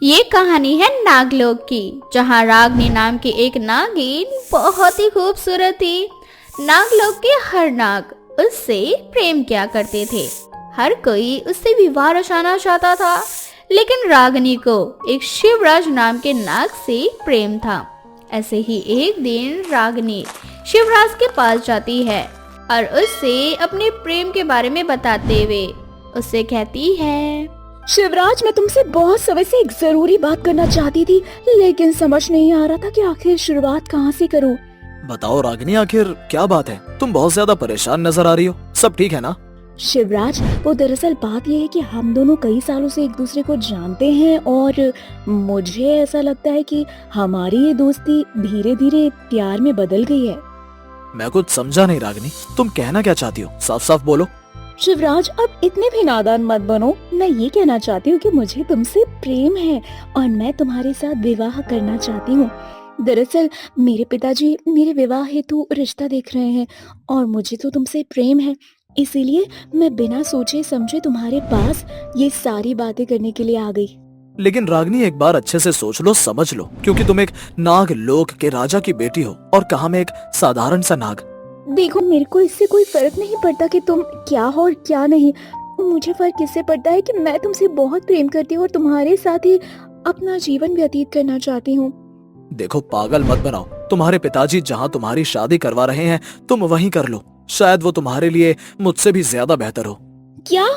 ये कहानी है नागलोक की, जहाँ रागनी नाम की एक नागिन बहुत ही खूबसूरत थी। नागलोक के हर नाग उससे प्रेम किया करते थे। हर कोई उससे विवाह रचाना चाहता था, लेकिन रागनी को एक शिवराज नाम के नाग से प्रेम था। ऐसे ही एक दिन रागनी शिवराज के पास जाती है और उससे अपने प्रेम के बारे में बताते हुए उससे कहती है, शिवराज, मैं तुमसे बहुत समय से एक जरूरी बात करना चाहती थी, लेकिन समझ नहीं आ रहा था कि आखिर शुरुआत कहाँ से करूँ। बताओ रागिनी, आखिर क्या बात है? तुम बहुत ज्यादा परेशान नजर आ रही हो। सब ठीक है ना? शिवराज, वो दरअसल बात ये है कि हम दोनों कई सालों से एक दूसरे को जानते हैं और मुझे ऐसा लगता है कि हमारी ये दोस्ती धीरे धीरे प्यार में बदल गई है। मैं कुछ समझा नहीं रागिनी, तुम कहना क्या चाहती हो? साफ साफ बोलो। शिवराज, अब इतने भी नादान मत बनो। मैं ये कहना चाहती हूँ कि मुझे तुमसे प्रेम है और मैं तुम्हारे साथ विवाह करना चाहती हूँ। दरअसल मेरे पिताजी मेरे विवाह हेतु रिश्ता देख रहे हैं और मुझे तो तुमसे प्रेम है, इसीलिए मैं बिना सोचे समझे तुम्हारे पास ये सारी बातें करने के लिए आ गई। लेकिन रागिनी, एक बार अच्छे से सोच लो, समझ लो, क्योंकि तुम एक नाग लोक के राजा की बेटी हो और कहा मैं एक साधारण सा नाग। देखो, मेरे को इससे कोई फर्क नहीं पड़ता कि तुम क्या हो और क्या नहीं। मुझे फर्क इससे पड़ता है कि मैं तुमसे बहुत प्रेम करती हूँ और तुम्हारे साथ ही अपना जीवन व्यतीत करना चाहती हूँ। देखो, पागल मत बनाओ। तुम्हारे पिताजी जहाँ तुम्हारी शादी करवा रहे हैं, तुम वहीं कर लो। शायद वो तुम्हारे लिए मुझसे भी ज्यादा बेहतर हो। क्या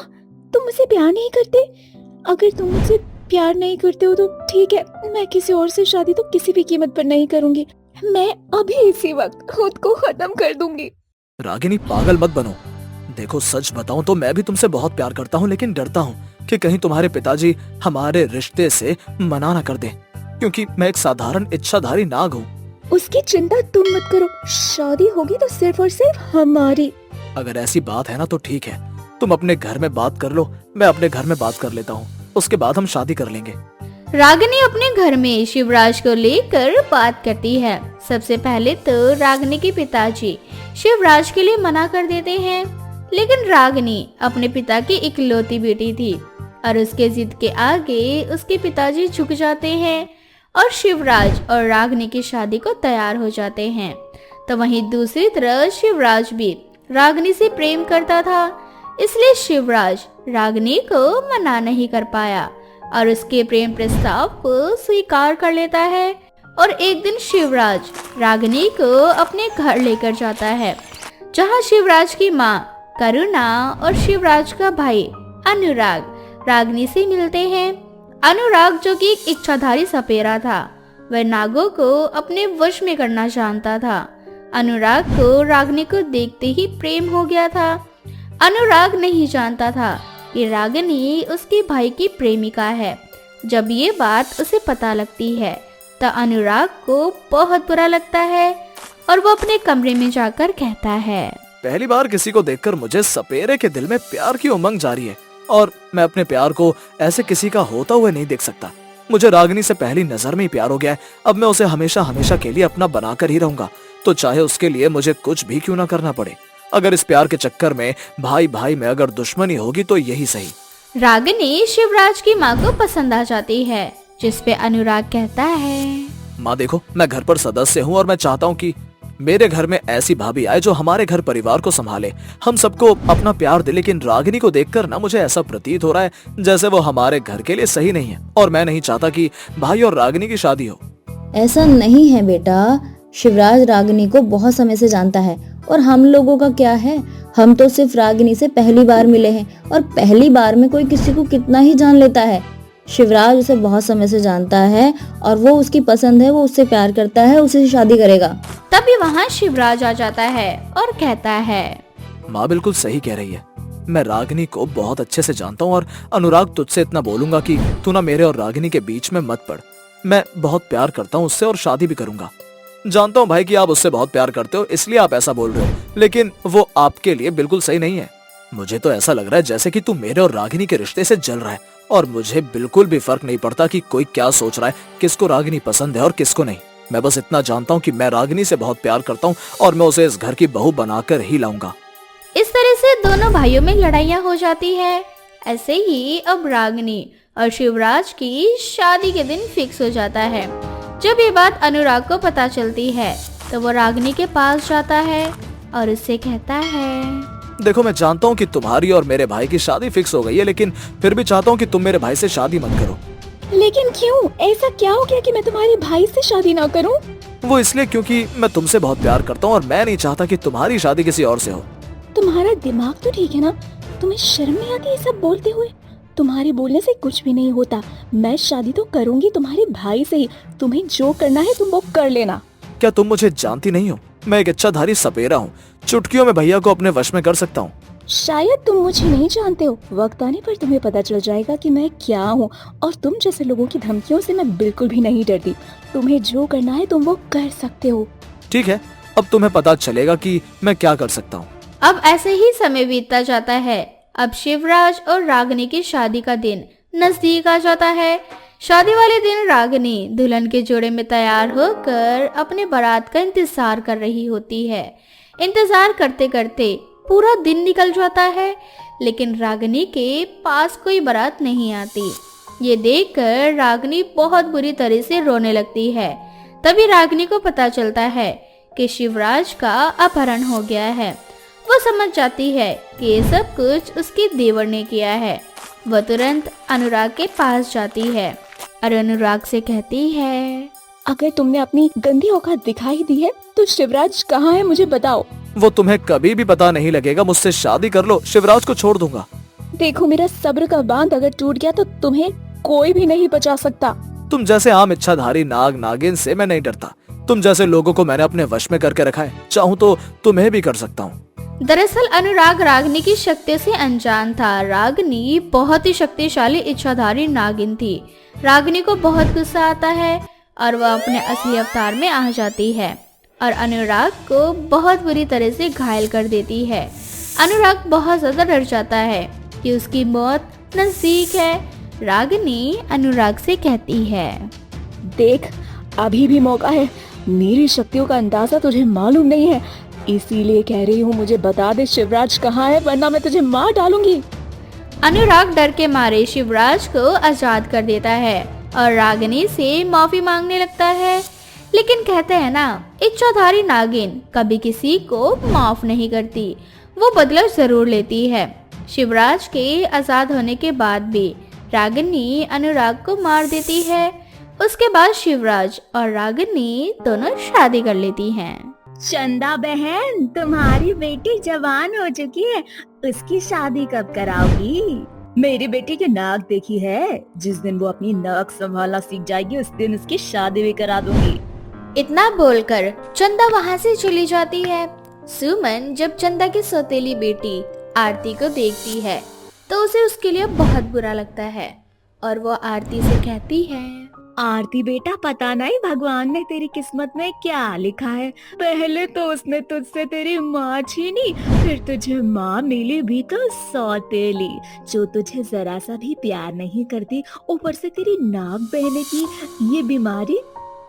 तुम मुझसे प्यार नहीं करते? अगर तुम मुझसे प्यार नहीं करते हो तो ठीक है, मैं किसी और से शादी तो किसी भी कीमत पर नहीं करूंगी। मैं अभी इसी वक्त खुद को खत्म कर दूंगी। रागिनी, पागल मत बनो। देखो, सच बताऊं तो मैं भी तुमसे बहुत प्यार करता हूँ, लेकिन डरता हूँ कि कहीं तुम्हारे पिताजी हमारे रिश्ते से मना न कर दें, क्योंकि मैं एक साधारण इच्छाधारी नाग हूँ। उसकी चिंता तुम मत करो, शादी होगी तो सिर्फ और सिर्फ हमारी। अगर ऐसी बात है ना तो ठीक है, तुम अपने घर में बात कर लो, मैं अपने घर में बात कर लेता हूँ, उसके बाद हम शादी कर लेंगे। रागिनी अपने घर में शिवराज को लेकर बात करती है। सबसे पहले तो रागिनी के पिताजी शिवराज के लिए मना कर देते हैं, लेकिन रागिनी अपने पिता की इकलौती बेटी थी और उसके जिद के आगे उसके पिताजी झुक जाते हैं और शिवराज और रागिनी की शादी को तैयार हो जाते हैं। तो वहीं दूसरी तरफ शिवराज भी रागिनी से प्रेम करता था, इसलिए शिवराज रागिनी को मना नहीं कर पाया और उसके प्रेम प्रस्ताव को स्वीकार कर लेता है। और एक दिन शिवराज रागिनी को अपने घर लेकर जाता है, जहां शिवराज की माँ करुणा और शिवराज का भाई अनुराग रागिनी से मिलते हैं। अनुराग, जो कि एक इच्छाधारी सपेरा था, वह नागों को अपने वश में करना जानता था। अनुराग को रागिनी को देखते ही प्रेम हो गया था। अनुराग नहीं जानता था कि रागिनी उसके भाई की प्रेमिका है। जब ये बात उसे पता लगती है तो अनुराग को बहुत बुरा लगता है और वो अपने कमरे में जाकर कहता है, पहली बार किसी को देखकर मुझे सपेरे के दिल में प्यार की उमंग जारी है और मैं अपने प्यार को ऐसे किसी का होता हुआ नहीं देख सकता। मुझे रागिनी से पहली नजर में ही प्यार हो गया है। अब मैं उसे हमेशा हमेशा के लिए अपना बनाकर ही रहूंगा, तो चाहे उसके लिए मुझे कुछ भी क्यों ना करना पड़े। अगर इस प्यार के चक्कर में भाई भाई में अगर दुश्मनी होगी तो यही सही। रागिनी शिवराज की माँ को पसंद आ जाती है, जिस पे अनुराग कहता है, माँ देखो, मैं घर पर सदस्य हूँ और मैं चाहता हूँ कि मेरे घर में ऐसी भाभी आए जो हमारे घर परिवार को संभाले, हम सबको अपना प्यार दे। लेकिन रागिनी को देखकर ना मुझे ऐसा प्रतीत हो रहा है जैसे वो हमारे घर के लिए सही नहीं है और मैं नहीं चाहता कि भाई और रागिनी की शादी हो। ऐसा नहीं है बेटा, शिवराज रागिनी को बहुत समय से जानता है और हम लोगों का क्या है, हम तो सिर्फ रागिनी से पहली बार मिले हैं और पहली बार में कोई किसी को कितना ही जान लेता है। शिवराज उसे बहुत समय से जानता है और वो उसकी पसंद है, वो उससे प्यार करता है, उसे शादी करेगा। तभी वहाँ शिवराज आ जाता है और कहता है, माँ बिल्कुल सही कह रही है। मैं रागिनी को बहुत अच्छे से जानता हूँ और अनुराग, तुझसे इतना बोलूंगा कि तू ना मेरे और रागिनी के बीच में मत पड़। मैं बहुत प्यार करता हूँ उससे और शादी भी करूंगा। जानता हूँ भाई कि आप उससे बहुत प्यार करते हो, इसलिए आप ऐसा बोल रहे हो, लेकिन वो आपके लिए बिल्कुल सही नहीं है। मुझे तो ऐसा लग रहा है जैसे कि तू मेरे और रागिनी के रिश्ते से जल रहा है और मुझे बिल्कुल भी फर्क नहीं पड़ता कि कोई क्या सोच रहा है, किसको रागिनी पसंद है और किसको नहीं। मैं बस इतना जानता हूँ कि मैं रागिनी से बहुत प्यार करता हूँ और मैं उसे इस घर की बहू बनाकर ही लाऊंगा। इस तरह से दोनों भाइयों में लड़ाइयाँ हो जाती है। ऐसे ही अब रागिनी और शिवराज की शादी के दिन फिक्स हो जाता है। जब ये बात अनुराग को पता चलती है तो वो रागिनी के पास जाता है और उससे कहता है, देखो मैं जानता हूँ कि तुम्हारी और मेरे भाई की शादी फिक्स हो गई है, लेकिन फिर भी चाहता हूँ कि तुम मेरे भाई से शादी मत करो। लेकिन क्यों? ऐसा क्या हो गया कि मैं तुम्हारे भाई से शादी ना करूं? वो इसलिए क्योंकि मैं तुमसे बहुत प्यार करता हूँ और मैं नहीं चाहता कि तुम्हारी शादी किसी और से हो। तुम्हारा दिमाग तो ठीक है ना? तुम्हें शर्म नहीं आती ये सब बोलते हुए? तुम्हारे बोलने से कुछ भी नहीं होता। मैं शादी तो करूंगी तुम्हारे भाई से ही। तुम्हें जो करना है तुम वो कर लेना। क्या तुम मुझे जानती नहीं हो? मैं एक इच्छाधारी सपेरा हूँ। चुटकियों में भैया को अपने वश में कर सकता हूँ। शायद तुम मुझे नहीं जानते हो। वक्त आने पर तुम्हें पता चल जाएगा कि मैं क्या हूँ। और तुम जैसे लोगों की धमकियों से मैं बिल्कुल भी नहीं डरती। तुम्हें जो करना है तुम वो कर सकते हो। ठीक है, अब तुम्हें पता चलेगा कि मैं क्या कर सकता हूँ। अब ऐसे ही समय बीतता जाता है। अब शिवराज और रागिनी की शादी का दिन नजदीक आ जाता है। शादी वाले दिन रागिनी दुल्हन के जोड़े में तैयार होकर अपने बारात का इंतजार कर रही होती है। इंतजार करते करते पूरा दिन निकल जाता है, लेकिन रागिनी के पास कोई बारात नहीं आती। ये देखकर रागिनी बहुत बुरी तरह से रोने लगती है। तभी रागिनी को पता चलता है कि शिवराज का अपहरण हो गया है। वो समझ जाती है कि ये सब कुछ उसकी देवर ने किया है। वह तुरंत अनुराग के पास जाती है और अनुराग से कहती है, अगर तुमने अपनी गंदी औकात दिखाई दी है तो शिवराज कहाँ है मुझे बताओ। वो तुम्हें कभी भी पता नहीं लगेगा। मुझसे शादी कर लो, शिवराज को छोड़ दूंगा। देखो मेरा सब्र का बांध अगर टूट गया तो तुम्हें कोई भी नहीं बचा सकता। तुम जैसे आम इच्छाधारी नाग नागिन से मैं नहीं डरता। तुम जैसे लोगों को मैंने अपने वश में करके रखा है। चाहूँ तो तुम्हें भी कर सकता हूँ। दरअसल अनुराग रागिनी की शक्ति से अनजान था। रागिनी बहुत ही शक्तिशाली इच्छाधारी नागिन थी। रागिनी को बहुत गुस्सा आता है और वह अपने असली अवतार में आ जाती है और अनुराग को बहुत बुरी तरह से घायल कर देती है। अनुराग बहुत ज्यादा डर जाता है कि उसकी मौत नजदीक है। रागिनी अनुराग से कहती है, देख अभी भी मौका है। मेरी शक्तियों का अंदाजा तुझे मालूम नहीं है, इसीलिए कह रही हूँ मुझे बता दे शिवराज कहाँ है, वरना मैं तुझे मार डालूंगी। अनुराग डर के मारे शिवराज को आजाद कर देता है और रागिनी से माफी मांगने लगता है। लेकिन कहते हैं ना, इच्छाधारी नागिन कभी किसी को माफ नहीं करती। वो बदला जरूर लेती है। शिवराज के आजाद होने के बाद भी रागिनी अनुराग को मार देती है। उसके बाद शिवराज और रागिनी दोनों शादी कर लेती हैं। चंदा बहन, तुम्हारी बेटी जवान हो चुकी है, उसकी शादी कब कराओगी? मेरी बेटी की नाक देखी है? जिस दिन वो अपनी नाक संभालना सीख जाएगी उस दिन उसकी शादी भी करा दूंगी। इतना बोलकर चंदा वहाँ से चली जाती है। सुमन जब चंदा की सौतेली बेटी आरती को देखती है तो उसे उसके लिए बहुत बुरा लगता है और वो आरती से कहती है, आरती बेटा, पता नहीं भगवान ने तेरी किस्मत में क्या लिखा है। पहले तो उसने तुझसे तेरी माँ छीनी, फिर तुझे माँ मिली भी तो सौतेली, जो तुझे जरा सा भी प्यार नहीं करती। ऊपर से तेरी नाक बहने की ये बीमारी।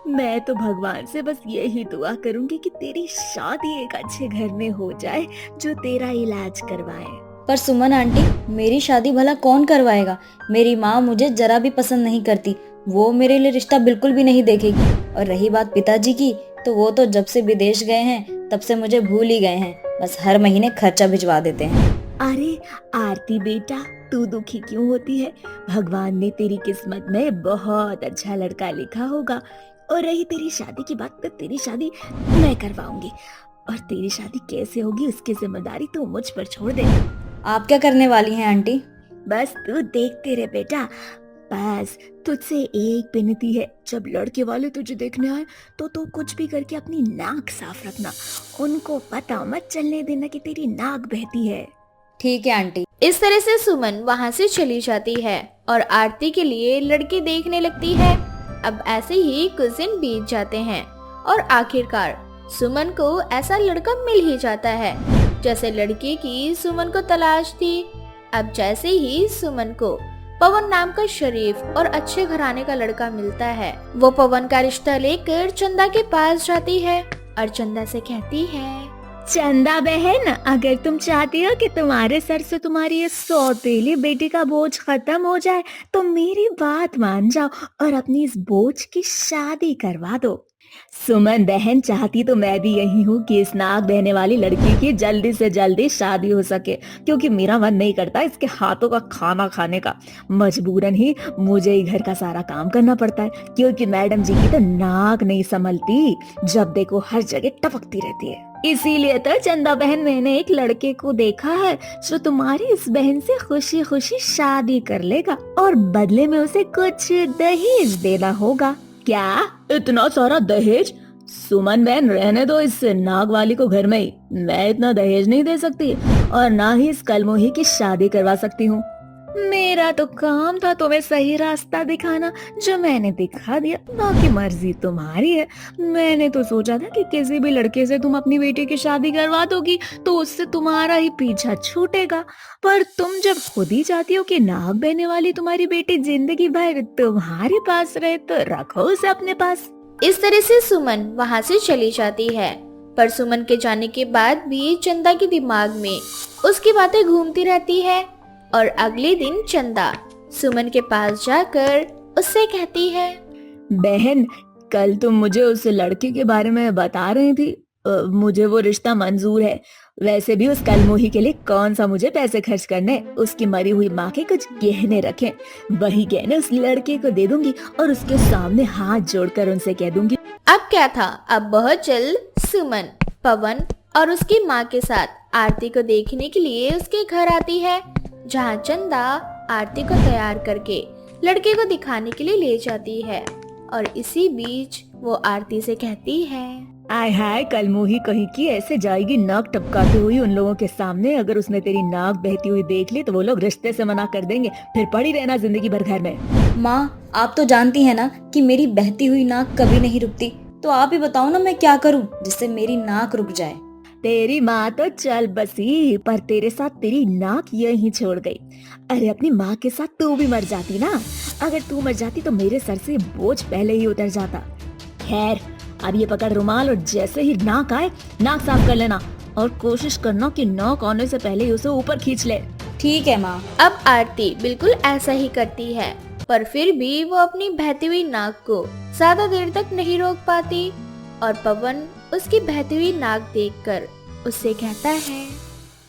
मैं तो भगवान से बस यही दुआ करूंगी कि तेरी शादी एक अच्छे घर में हो जाए जो तेरा इलाज करवाए। पर सुमन आंटी, मेरी शादी भला कौन करवाएगा? मेरी माँ मुझे जरा भी पसंद नहीं करती। वो मेरे लिए रिश्ता बिल्कुल भी नहीं देखेगी। और रही बात पिताजी की, तो वो तो जब से विदेश गए हैं तब से मुझे भूल ही गए हैं। बस हर महीने खर्चा भिजवा देते हैं। अरे आरती बेटा, तू दुखी क्यों होती है? भगवान ने तेरी किस्मत में बहुत अच्छा लड़का लिखा होगा। और रही तेरी शादी की बात, तो तेरी शादी मैं करवाऊंगी। और तेरी शादी कैसे होगी उसकी जिम्मेदारी तू मुझ पर छोड़ दे। आप क्या करने वाली हैं आंटी? बस तू देखते रहे बेटा। बस तुझसे एक विनती है, जब लड़के वाले तुझे देखने आए तो तू कुछ भी करके अपनी नाक साफ रखना। उनको पता मत चलने देना कि तेरी नाक बहती है। ठीक है आंटी। इस तरह से सुमन वहाँ से चली जाती है और आरती के लिए लड़के देखने लगती है। अब ऐसे ही कुछ दिन बीत जाते हैं और आखिरकार सुमन को ऐसा लड़का मिल ही जाता है जैसे लड़की की सुमन को तलाश थी। अब जैसे ही सुमन को पवन नाम का शरीफ और अच्छे घराने का लड़का मिलता है, वो पवन का रिश्ता लेकर चंदा के पास जाती है और चंदा से कहती है, चंदा बहन, अगर तुम चाहती हो कि तुम्हारे सर से तुम्हारी ये सौतेली बेटी का बोझ खत्म हो जाए तो मेरी बात मान जाओ और अपनी इस बोझ की शादी करवा दो। सुमन बहन चाहती तो मैं भी यही हूँ कि इस नाक बहने वाली लड़की की जल्दी से जल्दी शादी हो सके, क्योंकि मेरा मन नहीं करता इसके हाथों का खाना खाने का। मजबूरन ही मुझे ही घर का सारा काम करना पड़ता है, क्योंकि मैडम जी की तो नाक नहीं संभलती, जब देखो हर जगह टपकती रहती है। इसीलिए तो चंदा बहन मैंने एक लड़के को देखा है जो तुम्हारी इस बहन से खुशी खुशी शादी कर लेगा और बदले में उसे कुछ दहेज देना होगा। क्या इतना सारा दहेज? सुमन बहन रहने दो इस नाग वाली को घर में ही। मैं इतना दहेज नहीं दे सकती और ना ही इस कलमोही की शादी करवा सकती हूँ। मेरा तो काम था तुम्हें सही रास्ता दिखाना, जो मैंने दिखा दिया, बाकी मर्जी तुम्हारी है। मैंने तो सोचा था कि किसी भी लड़के से तुम अपनी बेटी की शादी करवा दोगी तो उससे तुम्हारा ही पीछा छूटेगा, पर तुम जब खुद ही चाहती हो कि नाग बहने वाली तुम्हारी बेटी जिंदगी भर तुम्हारे पास रहे तो रखो उसे अपने पास। इस तरह से सुमन वहाँ से चली जाती है। पर सुमन के जाने के बाद भी चंदा के दिमाग में उसकी बातें घूमती रहती है और अगले दिन चंदा सुमन के पास जाकर उससे कहती है, बहन कल तुम मुझे उस लड़के के बारे में बता रही थी, मुझे वो रिश्ता मंजूर है। वैसे भी उस कलमोही के लिए कौन सा मुझे पैसे खर्च करने, उसकी मरी हुई माँ के कुछ गहने रखे, वही गहने उस लड़के को दे दूंगी और उसके सामने हाथ जोड़कर उनसे कह दूंगी। अब क्या था, अब बहुत जल्द सुमन पवन और उसकी माँ के साथ आरती को देखने के लिए उसके घर आती है, जहाँ चंदा आरती को तैयार करके लड़के को दिखाने के लिए ले जाती है। और इसी बीच वो आरती से कहती है, आय हाय कलमोही कहीं की ऐसे जाएगी नाक टपकाती हुई उन लोगों के सामने। अगर उसने तेरी नाक बहती हुई देख ली तो वो लोग रिश्ते से मना कर देंगे, फिर पड़ी रहना जिंदगी भर घर में। माँ आप तो जानती है ना कि मेरी बहती हुई नाक कभी नहीं रुकती, तो आप ही बताओ ना मैं क्या करूँ जिससे मेरी नाक रुक जाए। तेरी माँ तो चल बसी, पर तेरे साथ तेरी नाक यहीं छोड़ गई। अरे अपनी माँ के साथ तू भी मर जाती ना। अगर तू मर जाती तो मेरे सर से बोझ पहले ही उतर जाता। खैर अब ये पकड़ रुमाल और जैसे ही नाक आए नाक साफ कर लेना और कोशिश करना कि नाक आने से पहले ही उसे ऊपर खींच ले। ठीक है माँ। अब आरती बिल्कुल ऐसा ही करती है, पर फिर भी वो अपनी बहती हुई नाक को ज्यादा देर तक नहीं रोक पाती और पवन उसकी बहती हुई नाक देखकर उससे कहता है,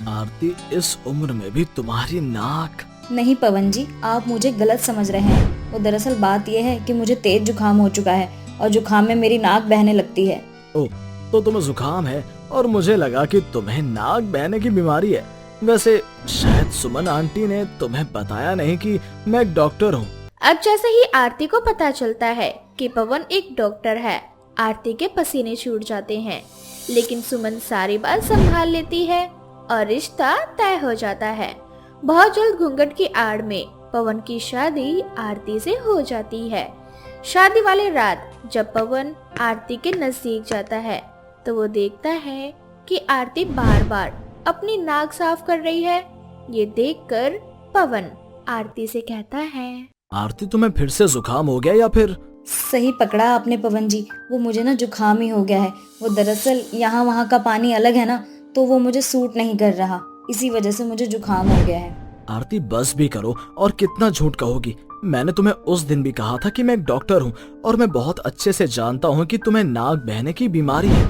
आरती इस उम्र में भी तुम्हारी नाक। नहीं पवन जी, आप मुझे गलत समझ रहे हैं। वो दरअसल बात यह है कि मुझे तेज जुकाम हो चुका है और जुकाम में मेरी नाक बहने लगती है। ओ, तो तुम्हें जुकाम है और मुझे लगा कि तुम्हें नाक बहने की बीमारी है। वैसे शायद सुमन आंटी ने तुम्हें बताया नहीं कि मैं एक डॉक्टर हूँ। अब जैसे ही आरती को पता चलता है कि पवन एक डॉक्टर है, आरती के पसीने छूट जाते हैं, लेकिन सुमन सारी बात संभाल लेती है और रिश्ता तय हो जाता है। बहुत जल्द घूंघट की आड़ में पवन की शादी आरती से हो जाती है। शादी वाले रात जब पवन आरती के नजदीक जाता है तो वो देखता है कि आरती बार बार अपनी नाक साफ कर रही है। ये देखकर पवन आरती से कहता है, आरती तुम्हें फिर से जुकाम हो गया या फिर? सही पकड़ा आपने पवन जी, वो मुझे ना जुकाम ही हो गया है। वो दरअसल यहाँ वहाँ का पानी अलग है ना, तो वो मुझे सूट नहीं कर रहा, इसी वजह से मुझे जुकाम हो गया है। आरती बस भी करो, और कितना झूठ कहोगी। मैंने तुम्हें उस दिन भी कहा था कि मैं एक डॉक्टर हूँ और मैं बहुत अच्छे से जानता हूँ कि तुम्हें नाक बहने की बीमारी है।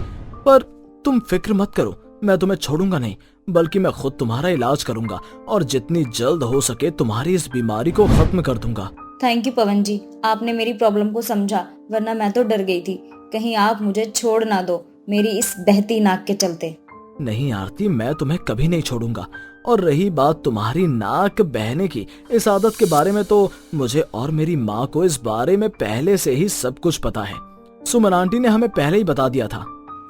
पर तुम फिक्र मत करो, मैं तुम्हें छोड़ूंगा नहीं, बल्कि मैं खुद तुम्हारा इलाज करूंगा और जितनी जल्द हो सके तुम्हारी इस बीमारी को खत्म कर दूंगा। थैंक यू पवन जी, आपने मेरी प्रॉब्लम को समझा, वरना मैं तो डर गई थी कहीं आप मुझे छोड़ ना दो मेरी इस बहती नाक के चलते। नहीं आरती, मैं तुम्हें कभी नहीं छोड़ूंगा। और रही बात तुम्हारी नाक बहने की, इस आदत के बारे में तो मुझे और मेरी माँ को इस बारे में पहले से ही सब कुछ पता है। सुमन आंटी ने हमें पहले ही बता दिया था।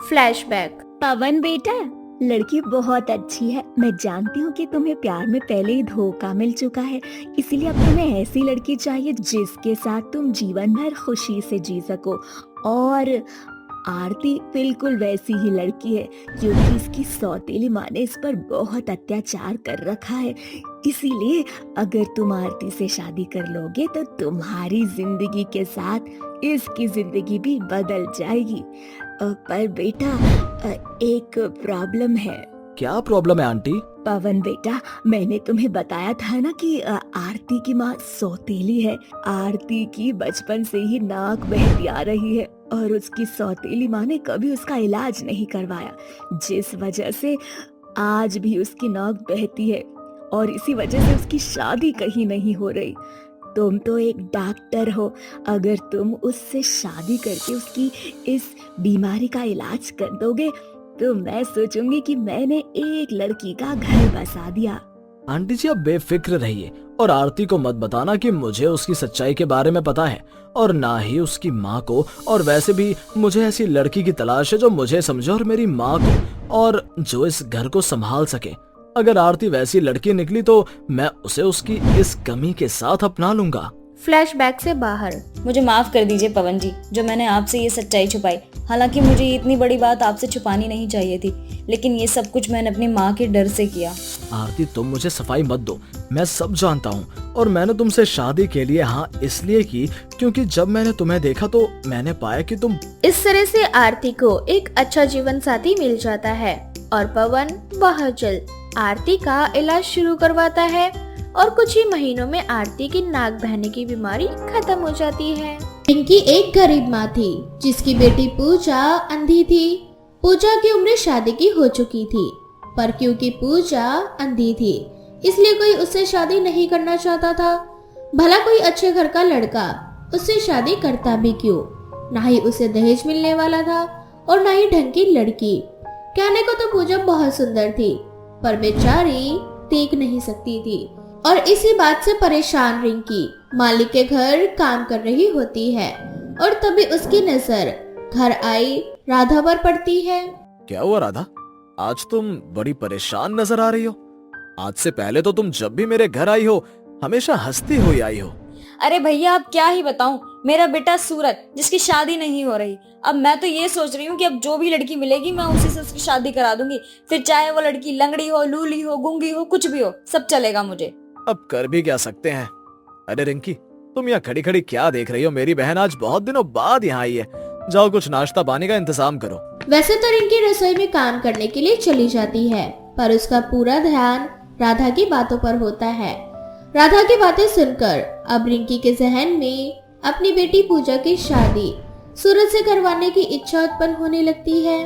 फ्लैशबैक। पवन बेटा, लड़की बहुत अच्छी है। मैं जानती हूँ कि तुम्हें प्यार में पहले ही धोखा मिल चुका है, इसीलिए अब तुम्हें ऐसी लड़की चाहिए जिसके साथ तुम जीवन भर खुशी से जी सको। और आरती बिल्कुल वैसी ही लड़की है, क्योंकि इसकी सौतेली माँ ने इस पर बहुत अत्याचार कर रखा है। इसीलिए अगर तुम आरती से शादी कर लोगे तो तुम्हारी जिंदगी के साथ इसकी जिंदगी भी बदल जाएगी। पर बेटा एक प्रॉब्लम है। क्या प्रॉब्लम है आंटी? पवन बेटा, मैंने तुम्हें बताया था ना कि आरती की माँ सौतेली है। आरती की बचपन से ही नाक बहती आ रही है और उसकी सौतेली माँ ने कभी उसका इलाज नहीं करवाया, जिस वजह से आज भी उसकी नाक बहती है और इसी वजह से उसकी शादी कहीं नहीं हो रही। तुम तो एक डॉक्टर हो, अगर तुम उससे शादी करके उसकी इस बीमारी का इलाज कर दोगे तो मैं सोचूंगी कि मैंने एक लड़की का घर बसा दिया। आंटी जी, आप बेफिक्र रहिए और आरती को मत बताना कि मुझे उसकी सच्चाई के बारे में पता है और ना ही उसकी माँ को। और वैसे भी मुझे ऐसी लड़की की तलाश है जो मुझे समझे और मेरी माँ को, और जो इस घर को संभाल सके। अगर आरती वैसी लड़की निकली तो मैं उसे उसकी इस कमी के साथ अपना लूंगा। फ्लैशबैक से बाहर। मुझे माफ कर दीजिए पवन जी, जो मैंने आपसे ये सच्चाई छुपाई। हालांकि मुझे ये इतनी बड़ी बात आपसे छुपानी नहीं चाहिए थी, लेकिन ये सब कुछ मैंने अपनी माँ के डर से किया। आरती, तुम मुझे सफाई मत दो, मैं सब जानता हूँ। और मैंने तुमसे शादी के लिए हाँ इसलिए की क्योंकि जब मैंने तुम्हें देखा तो मैंने पाया कि तुम। इस तरह से आरती को एक अच्छा जीवन साथी मिल जाता है और पवन बहुत जल्द आरती का इलाज शुरू करवाता है और कुछ ही महीनों में आरती की नाक बहने की बीमारी खत्म हो जाती है। रिंकी एक गरीब माँ थी जिसकी बेटी पूजा अंधी थी। पूजा की उम्र शादी की हो चुकी थी, पर क्योंकि पूजा अंधी थी इसलिए कोई उससे शादी नहीं करना चाहता था। भला कोई अच्छे घर का लड़का उससे शादी करता भी क्यों? ना ही उसे दहेज मिलने वाला था और ना ही ढंग की लड़की। कहने को तो पूजा बहुत सुंदर थी, पर बेचारी देख नहीं सकती थी। और इसी बात से परेशान रिंकी मालिक के घर काम कर रही होती है और तभी उसकी नजर घर आई राधा पर पड़ती है। क्या हुआ राधा, आज तुम बड़ी परेशान नजर आ रही हो। आज से पहले तो तुम जब भी मेरे घर आई हो हमेशा हंसती हुई आई हो। अरे भैया, अब क्या ही बताऊं, मेरा बेटा सूरज जिसकी शादी नहीं हो रही। अब मैं तो ये सोच रही हूँ कि अब जो भी लड़की मिलेगी मैं उसी से उसकी शादी करा दूंगी। फिर चाहे वो लड़की लंगड़ी हो, लूली हो, गूंगी हो, कुछ भी हो, सब चलेगा मुझे। अब कर भी क्या सकते हैं। अरे रिंकी, तुम यहाँ खड़ी खड़ी क्या देख रही हो? मेरी बहन आज बहुत दिनों बाद यहाँ आई है। जाओ कुछ नाश्ता पानी का इंतजाम करो। वैसे तो रिंकी रसोई में काम करने के लिए चली जाती है, पर उसका पूरा ध्यान राधा की बातों पर होता है। राधा की बातें सुनकर अब रिंकी के जहन में अपनी बेटी पूजा की शादी सूरज से करवाने की इच्छा उत्पन्न होने लगती है।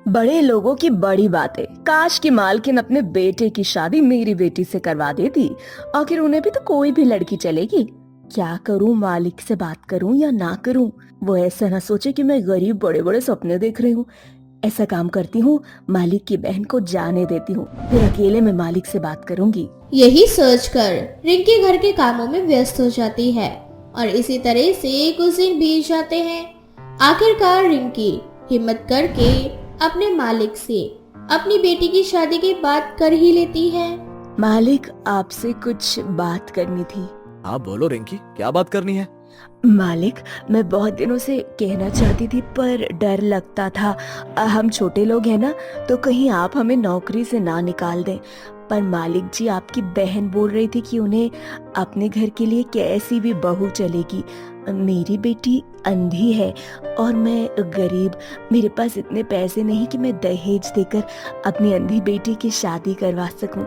बड़े लोगों की बड़ी बातें। काश की मालकिन अपने बेटे की शादी मेरी बेटी से करवा देती। आखिर उन्हें भी तो कोई भी लड़की चलेगी। क्या करूं, मालिक से बात करूं या ना करूं? वो ऐसा ना सोचे कि मैं गरीब बड़े बड़े सपने देख रही हूँ। ऐसा काम करती हूँ, मालिक की बहन को जाने देती हूँ, फिर अकेले में मालिक से बात करूंगी। यही सोचकर रिंकी घर के कामों में व्यस्त हो जाती है और इसी तरह से कुछ दिन बीत जाते हैं। आखिरकार रिंकी हिम्मत करके अपने मालिक से अपनी बेटी की शादी की बात कर ही लेती है। मालिक, आपसे कुछ बात करनी थी। हाँ बोलो रिंकी, क्या बात करनी है? मालिक, मैं बहुत दिनों से कहना चाहती थी पर डर लगता था। हम छोटे लोग हैं ना, तो कहीं आप हमें नौकरी से ना निकाल दें। पर मालिक जी, आपकी बहन बोल रही थी कि उन्हें अपने घर के लिए कैसी भी बहू चलेगी। मेरी बेटी अंधी है और मैं गरीब। मेरे पास इतने पैसे नहीं कि मैं दहेज देकर अपनी अंधी बेटी की शादी करवा सकूं।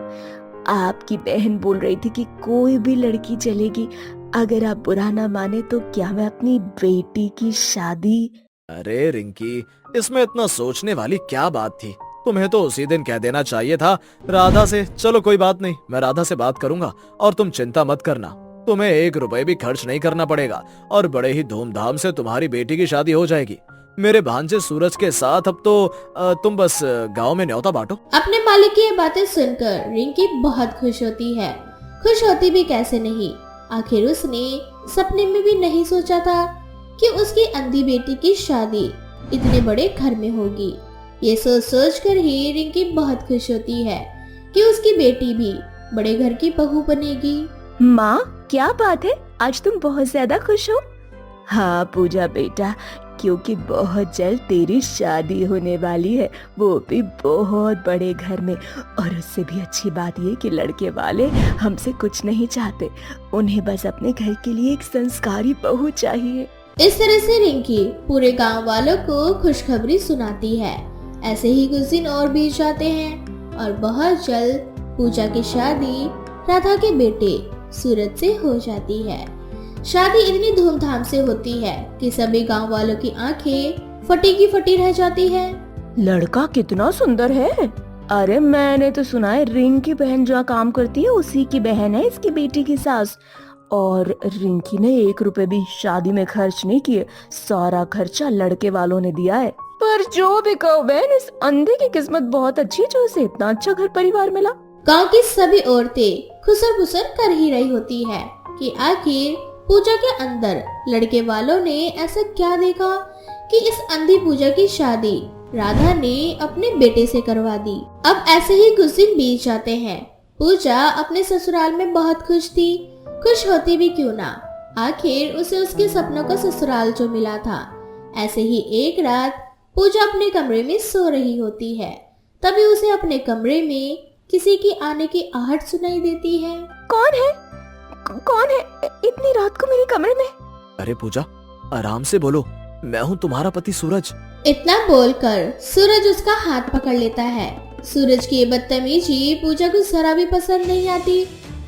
आपकी बहन बोल रही थी कि कोई भी लड़की चलेगी। अगर आप बुरा ना माने तो क्या मैं अपनी बेटी की शादी। अरे रिंकी, इसमें इतना सोचने वाली क्या बात थी? तुम्हें तो उसी दिन कह देना चाहिए था राधा से। चलो कोई बात नहीं, मैं राधा से बात करूंगा और तुम चिंता मत करना। तुम्हें 1 रुपए भी खर्च नहीं करना पड़ेगा और बड़े ही धूमधाम से तुम्हारी बेटी की शादी हो जाएगी मेरे भांजे सूरज के साथ। अब तो तुम बस गांव में न्योता बांटो। अपने मालिक की ये बातें सुनकर रिंकी बहुत खुश होती है। खुश होती भी कैसे नहीं, आखिर उसने सपने में भी नहीं सोचा था कि उसकी अंधी बेटी की शादी इतने बड़े घर में होगी। ये सोच कर ही रिंकी बहुत खुश होती है कि उसकी बेटी भी बड़े घर की बहू बनेगी। माँ, क्या बात है, आज तुम बहुत ज्यादा खुश हो? हाँ पूजा बेटा, क्योंकि बहुत जल्द तेरी शादी होने वाली है, वो भी बहुत बड़े घर में। और उससे भी अच्छी बात ये कि लड़के वाले हमसे कुछ नहीं चाहते, उन्हें बस अपने घर के लिए एक संस्कारी बहू चाहिए। इस तरह से रिंकी पूरे गांव वालों को खुशखबरी सुनाती है। ऐसे ही कुछ दिन और बीत जाते हैं और बहुत जल्द पूजा की शादी राधा के बेटे सूरज से हो जाती है। शादी इतनी धूमधाम से होती है कि सभी गांव वालों की आंखें फटी की फटी रह जाती है। लड़का कितना सुंदर है। अरे मैंने तो सुना है रिंकी बहन जहाँ काम करती है उसी की बहन है इसकी बेटी की सास। और रिंकी ने 1 रुपए भी शादी में खर्च नहीं किए, सारा खर्चा लड़के वालों ने दिया है। पर जो भी कहो बहन, इस अंधे की किस्मत बहुत अच्छी है जो उसे इतना अच्छा घर परिवार मिला। गांव की सभी औरतें खुसर फुसर कर ही रही होती है कि आखिर पूजा के अंदर लड़के वालों ने ऐसा क्या देखा कि इस अंधी पूजा की शादी राधा ने अपने बेटे से करवा दी। अब ऐसे ही कुछ दिन बीत जाते हैं। पूजा अपने ससुराल में बहुत खुश थी। खुश होती भी क्यों ना, आखिर उसे उसके सपनों का ससुराल जो मिला था। ऐसे ही एक रात पूजा अपने कमरे में सो रही होती है, तभी उसे अपने कमरे में किसी की आने की आहट सुनाई देती है। कौन है? कौन है इतनी रात को मेरे कमरे में? अरे पूजा, आराम से बोलो, मैं हूँ तुम्हारा पति सूरज। इतना बोलकर सूरज उसका हाथ पकड़ लेता है। सूरज की ये बदतमीजी पूजा को जरा भी पसंद नहीं आती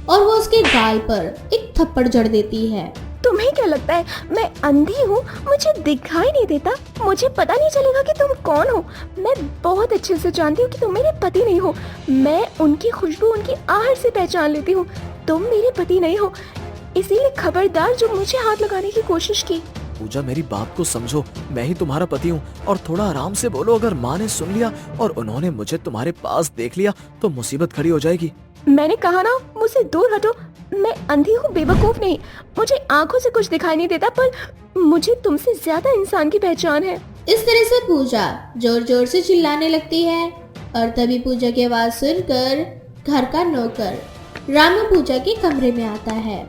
और वो उसके गाल पर एक थप्पड़ जड़ देती है। तुम्हें क्या लगता है मैं अंधी हूँ? मुझे दिखाई नहीं देता? मुझे पता नहीं चलेगा कि तुम कौन हो? मैं बहुत अच्छे से जानती हूँ कि तुम मेरे पति नहीं हो। मैं उनकी खुशबू, उनकी आहट से पहचान लेती हूँ। तुम मेरे पति नहीं हो, इसीलिए खबरदार जो मुझे हाथ लगाने की कोशिश की। पूजा, मेरी बात को समझो, मैं ही तुम्हारा पति हूँ और थोड़ा आराम से बोलो। अगर माँ ने सुन लिया और उन्होंने मुझे तुम्हारे पास देख लिया तो मुसीबत खड़ी हो जाएगी। मैंने कहा ना, मुझसे दूर हटो। मैं अंधी हूँ, बेवकूफ नहीं। मुझे आंखों से कुछ दिखाई नहीं देता, पर मुझे तुमसे ज्यादा इंसान की पहचान है। इस तरह से पूजा जोर जोर से चिल्लाने लगती है और तभी पूजा की आवाज सुनकर घर का नौकर रामू पूजा के कमरे में आता है।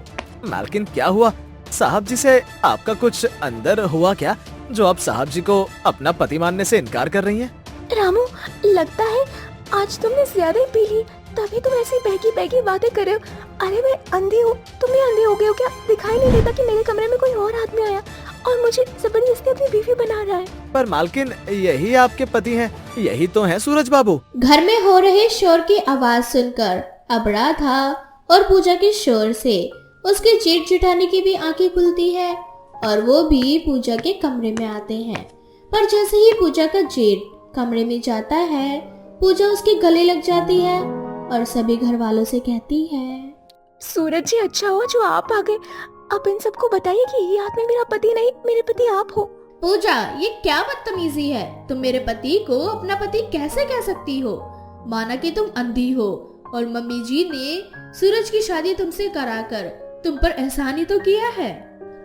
मालकिन, क्या हुआ? साहब जी से आपका कुछ अंदर हुआ क्या, जो आप साहब जी को अपना पति मानने से इनकार कर रही हैं? रामू, लगता है आज तुमने ज्यादा ही पी ली, तभी तुम ऐसी बहकी बहकी बातें कर रहे हो। अरे मैं अंधी हूँ, तुम भी अंधे हो गए हो क्या? दिखाई नहीं देता कि मेरे कमरे में कोई और आदमी आया और मुझे जबरदस्ती अपनी बीवी बना रहा है? पर मालकिन, यही आपके पति हैं, यही तो हैं सूरज बाबू। घर में हो रहे शोर की आवाज सुनकर अब राधा और पूजा के शोर से उसके जेठ जेठानी की भी आंखें खुलती है और वो भी पूजा के कमरे में आते हैं। पर जैसे ही पूजा का जेठ कमरे में जाता है, पूजा उसके गले लग जाती है और सभी घर वालों से कहती है, सूरज जी, अच्छा हुआ जो आप आ गए। अब इन सबको बताइए कि ये आदमी मेरा पति नहीं, मेरे पति आप हो। पूजा, ये क्या बदतमीजी है? तुम मेरे पति को अपना पति कैसे कह सकती हो? माना कि तुम अंधी हो और मम्मी जी ने सूरज की शादी तुमसे कराकर तुम पर एहसान ही तो किया है।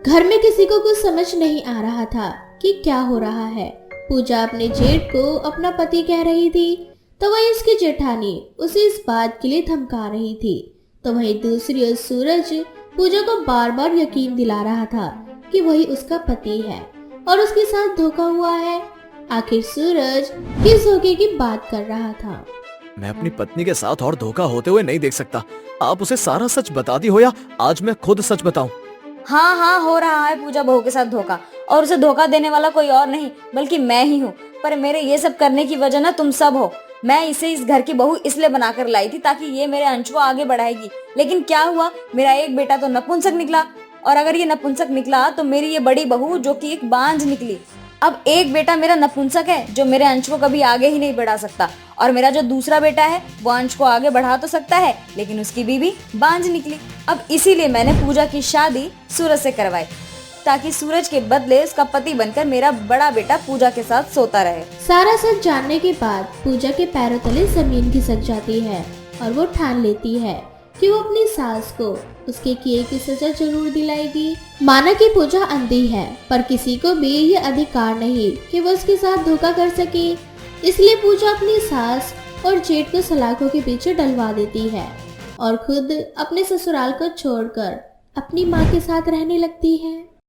घर में किसी को कुछ समझ नहीं आ रहा था कि क्या हो रहा है। पूजा अपने जेठ को अपना पति कह रही थी तो वही उसकी जेठानी उसे इस बात के लिए धमका रही थी। तो वही दूसरी ओर सूरज पूजा को बार बार यकीन दिला रहा था कि वही उसका पति है और उसके साथ धोखा हुआ है। आखिर सूरज किस धोखे की बात कर रहा था? मैं अपनी पत्नी के साथ और धोखा होते हुए नहीं देख सकता। आप उसे सारा सच बता दी हो या आज मैं खुद सच बताऊं? हाँ हाँ, हो रहा है पूजा बहू के साथ धोखा, और उसे धोखा देने वाला कोई और नहीं बल्कि मैं ही हूँ। पर मेरे ये सब करने की वजह ना तुम सब हो। मैं इसे इस घर की बहू इसलिए बनाकर लाई थी ताकि ये मेरे अंश को आगे बढ़ाएगी, लेकिन क्या हुआ, मेरा एक बेटा तो नपुंसक निकला, और अगर ये नपुंसक निकला तो मेरी ये बड़ी बहू जो कि एक बांझ निकली। अब एक बेटा मेरा नपुंसक है जो मेरे अंश को कभी आगे ही नहीं बढ़ा सकता, और मेरा जो दूसरा बेटा है वो अंश को आगे बढ़ा तो सकता है लेकिन उसकी बीवी बांझ निकली। अब इसीलिए मैंने पूजा की शादी सूरज से करवाई ताकि सूरज के बदले उसका पति बनकर मेरा बड़ा बेटा पूजा के साथ सोता रहे। सारा सच जानने के बाद पूजा के पैरों तले जमीन खिसक जाती है और वो ठान लेती है कि वो अपनी सास को उसके किए की सजा जरूर दिलाएगी। माना कि पूजा अंधी है, पर किसी को भी ये अधिकार नहीं कि वो उसके साथ धोखा कर सके। इसलिए पूजा अपनी सास और जेठ को सलाखों के पीछे डलवा देती है और खुद अपने ससुराल को छोड़कर अपनी माँ के साथ रहने लगती है।